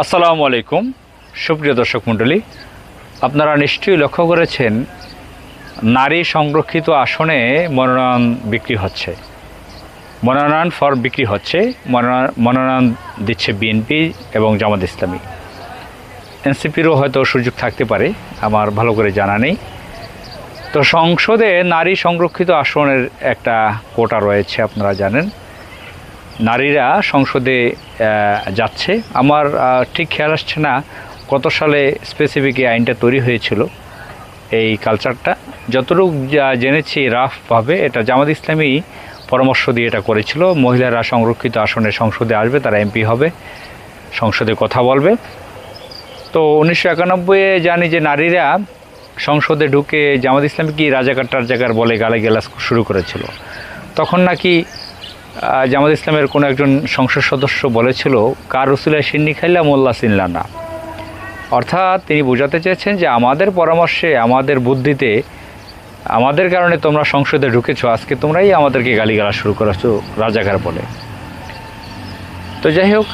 আসসালামু আলাইকুম সুপ্রিয় দর্শক মণ্ডলী, আপনারা নিশ্চয়ই লক্ষ্য করেছেন নারী সংরক্ষিত আসনে মনোনয়ন বিক্রি হচ্ছে, মনোনয়ন ফর্ম বিক্রি হচ্ছে। মনোনয়ন দিচ্ছে বিএনপি এবং জামাত ইসলামী। এনসিপিরও হয়তো সুযোগ থাকতে পারে, আমার ভালো করে জানা নেই। তো সংসদে নারী সংরক্ষিত আসনের একটা কোটা রয়েছে, আপনারা জানেন। নারীরা সংসদে যাচ্ছে। আমার ঠিক খেয়াল আসছে না কত সালে স্পেসিফিক এই আইনটা তৈরি হয়েছিল। এই কালচারটা যতটুকু জেনেছি রাফভাবে, এটা জামাত ইসলামী পরামর্শ দিয়ে এটা করেছিল। মহিলারা সংরক্ষিত আসনে সংসদে আসবে, তারা এমপি হবে, সংসদে কথা বলবে। তো 1991-এ জানি যে নারীরা সংসদে ঢুকে জামাত ইসলামী কি রাজাকার বলে গালাগালাজ শুরু করেছিল। তখন নাকি জামাত ইসলামের কোনো একজন সংসদ সদস্য বলেছিল, কার রসুলের সিন্নি খাইলা মোল্লা চিনলা না। অর্থাৎ তিনি বোঝাতে চেয়েছেন যে আমাদের পরামর্শে, আমাদের বুদ্ধিতে, আমাদের কারণে তোমরা সংসদে ঢুকেছো, আজকে তোমরাই আমাদেরকে গালিগালাজ শুরু করেছো রাজাকার বলে। তো যাই হোক,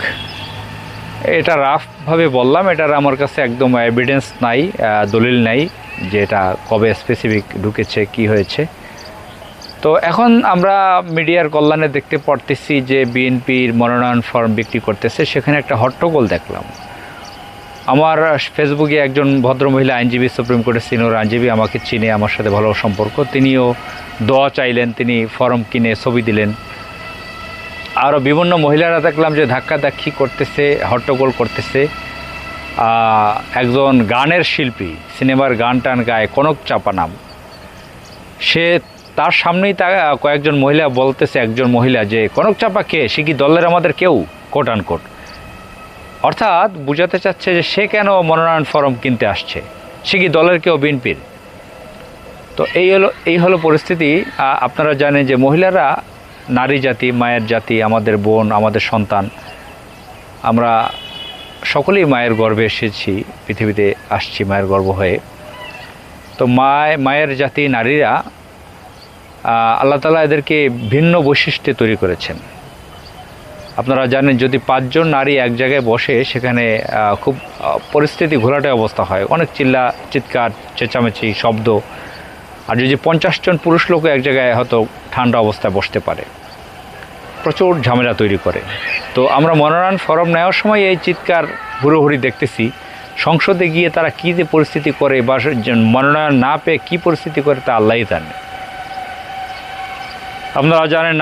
এটা রাফভাবে বললাম, এটার আমার কাছে একদম এভিডেন্স নাই, দলিল নাই যে এটা কবে স্পেসিফিক ঢুকেছে, কি হয়েছে। তো এখন আমরা মিডিয়ার কল্যাণে দেখতে পারতেছি যে বিএনপির মনোনয়ন ফর্ম বিক্রি করতেছে, সেখানে একটা হট্টগোল দেখলাম। আমার ফেসবুকে একজন ভদ্রমহিলা আইনজীবী, সুপ্রিম কোর্টের সিনিয়র আইনজীবী, আমাকে চিনে, আমার সাথে ভালো সম্পর্ক, তিনিও দোয়া চাইলেন, তিনি ফর্ম কিনে ছবি দিলেন। আরও বিভিন্ন মহিলারা দেখলাম যে ধাক্কাধাক্কি করতেছে, হট্টগোল করতেছে। একজন গানের শিল্পী, সিনেমার গান টান গায়, কনক চাপা নাম, সে তার সামনেই কয়েকজন মহিলা বলতেছে, একজন মহিলা যে কনক চাপা কে, সে কি দলের আমাদের কেউ, কোট আনকোট। অর্থাৎ বুঝাতে চাচ্ছে যে সে কেন মনোনয়ন ফর্ম কিনতে আসছে, সে কি দলের কেউ, বিএনপির। তো এই হলো পরিস্থিতি। আপনারা জানেন যে মহিলারা নারী জাতি, মায়ের জাতি, আমাদের বোন, আমাদের সন্তান, আমরা সকলেই মায়ের গর্ভে এসেছি, পৃথিবীতে আসছি মায়ের গর্ভ হয়ে। তো মায়ের জাতি নারীরা, আল্লাহ তাআলা এদেরকে ভিন্ন বৈশিষ্ট্যে তৈরি করেছেন। আপনারা জানেন যদি 5 জন নারী এক জায়গায় বসে, সেখানে খুব পরিস্থিতি ঘোলাটে অবস্থা হয়, অনেক চিৎকার চেঁচামেচি শব্দ। আর যদি 50 জন পুরুষ লোক এক জায়গায় হয়তো ঠান্ডা অবস্থায় বসতে পারে, প্রচুর ঝামেলা তৈরি করে। তো আমরা মনোনয়ন ফর্ম নেওয়ার সময় এই চিৎকার হুড়োহুড়ি দেখতেছি। সংসদে গিয়ে তারা কী যে পরিস্থিতি করে, বা মনোনয়ন না পেয়ে কী পরিস্থিতি করে, তা আল্লাহই জানে। আপনারা জানেন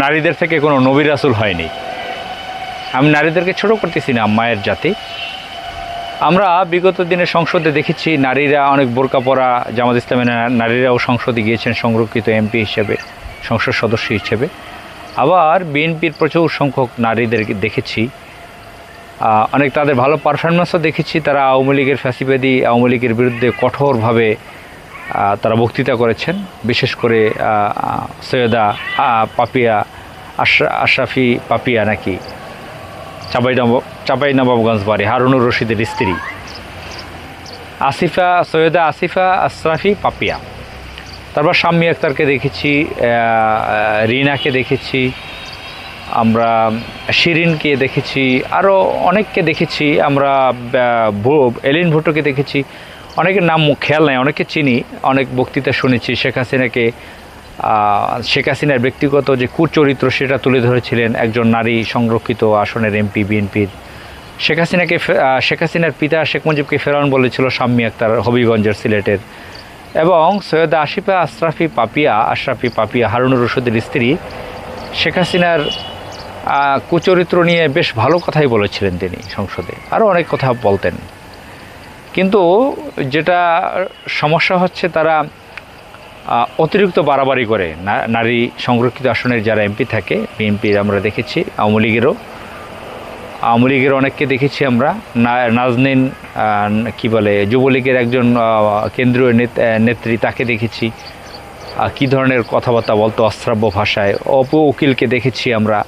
নারীদের থেকে কোনো নবী রাসূল হয়নি। আমি নারীদেরকে ছোট করতেছি না, মায়ের জাতি। আমরা বিগত দিনে সংসদে দেখেছি নারীরা অনেক বোরকা পরা, জামাত ইসলামের নারীরাও সংসদে গিয়েছেন সংরক্ষিত এমপি হিসেবে, সংসদ সদস্য হিসেবে। আবার বিএনপির প্রচুর সংখ্যক নারীদেরকে দেখেছি, অনেক তাদের ভালো পারফরমেন্সও দেখেছি। তারা আওয়ামী লীগের ফ্যাসিবাদী আওয়ামী লীগের বিরুদ্ধে কঠোরভাবে তারা বক্তৃতা করেছেন। বিশেষ করে সৈয়দা পাপিয়া, আশরাফি পাপিয়া নাকি, চাঁপাইনবাবগঞ্জ বাড়ি, হারুনুর রশিদের স্ত্রী সৈয়দা আসিফা আশরাফি পাপিয়া। তারপর শাম্মী আক্তারকে দেখেছি, রিনাকে দেখেছি, আমরা শিরিনকে দেখেছি, আরও অনেককে দেখেছি। আমরা এলিন ভুট্টোকে দেখেছি। অনেকের নাম খেয়াল নাই, অনেকে চিনি, অনেক বক্তৃতা শুনেছি। শেখ হাসিনার ব্যক্তিগত যে কুচরিত্র, সেটা তুলে ধরেছিলেন একজন নারী সংরক্ষিত আসনের এমপি বিএনপির। শেখ হাসিনার পিতা শেখ মুজিবকে ফেরাউন বলেছিল শাম্মী আক্তার, হবিগঞ্জের, সিলেটের। এবং সৈয়দা আশরাফি পাপিয়া হারুনুর রশিদের স্ত্রী, শেখ হাসিনার কুচরিত্র নিয়ে বেশ ভালো কথাই বলেছিলেন তিনি সংসদে, আরও অনেক কথা বলতেন। কিন্তু যেটা সমস্যা হচ্ছে, তারা অতিরিক্ত বাড়াবাড়ি করে। নারী সংরক্ষিত আসনের যারা এমপি থাকে বিএনপির, আমরা দেখেছি আওয়ামী লীগের অনেককে দেখেছি আমরা। নাজনীন কি বলে, যুবলীগের একজন কেন্দ্রীয় নেত্রী, তাকে দেখেছি কী ধরনের কথাবার্তা বলতো অশ্রাব্য ভাষায়। অপু উকিলকে দেখেছি আমরা।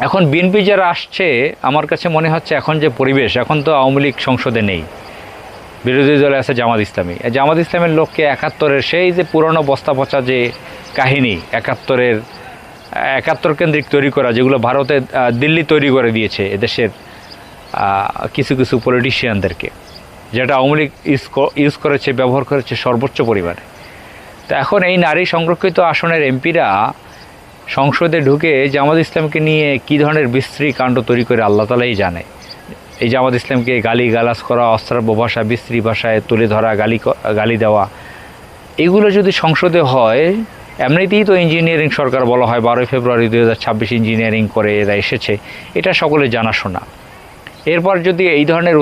এখন বিএনপি যারা আসছে, আমার কাছে মনে হচ্ছে এখন যে পরিবেশ, এখন তো আওয়ামী লীগ সংসদে নেই, বিরোধী দলে আছে জামাত ইসলামী। জামাত ইসলামের লোককে 71-এর সেই যে পুরনো বস্তা পচা যে কাহিনী, 71-এর একাত্তর কেন্দ্রিক তৈরি করা, যেগুলো ভারতে দিল্লি তৈরি করে দিয়েছে এদেশের কিছু কিছু পলিটিশিয়ানদেরকে, যেটা আওয়ামী লীগ ইউজ করেছে, ব্যবহার করেছে সর্বোচ্চ পরিমাণে। তো এখন এই নারী সংরক্ষিত আসনের এমপিরা সংসদে ঢুকে জামাত ইসলামকে নিয়ে কী ধরনের বিশ্রী কাণ্ড তৈরি করে আল্লাহ তাআলাই জানে। এই জামাত ইসলামকে গালি গালাজ করা, অশ্রাব্য ভাষা, বিশ্রী ভাষায় তুলে ধরা, গালি দেওয়া, এগুলো যদি সংসদে হয়, এমনিতেই তো ইঞ্জিনিয়ারিং সরকার বলা হয়, 12 ফেব্রুয়ারি 2026 ইঞ্জিনিয়ারিং করে এরা এসেছে, এটা সকলে জানাশোনা। এরপর যদি এই ধরনের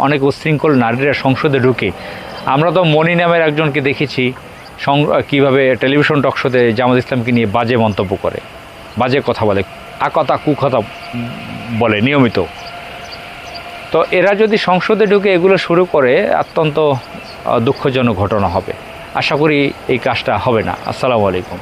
অনেক উচ্ছৃঙ্খল নারীরা সংসদে ঢুকে, আমরা তো মনি নামের একজনকে দেখেছি কীভাবে টেলিভিশন টকশোতে জামাত ইসলামকে নিয়ে বাজে মন্তব্য করে, বাজে কথা বলে, আকথা কুকথা বলে নিয়মিত। তো এরা যদি সংসদে ঢুকে এগুলো শুরু করে, অত্যন্ত দুঃখজনক ঘটনা হবে। আশা করি এই কাজটা হবে না। আসসালামু আলাইকুম।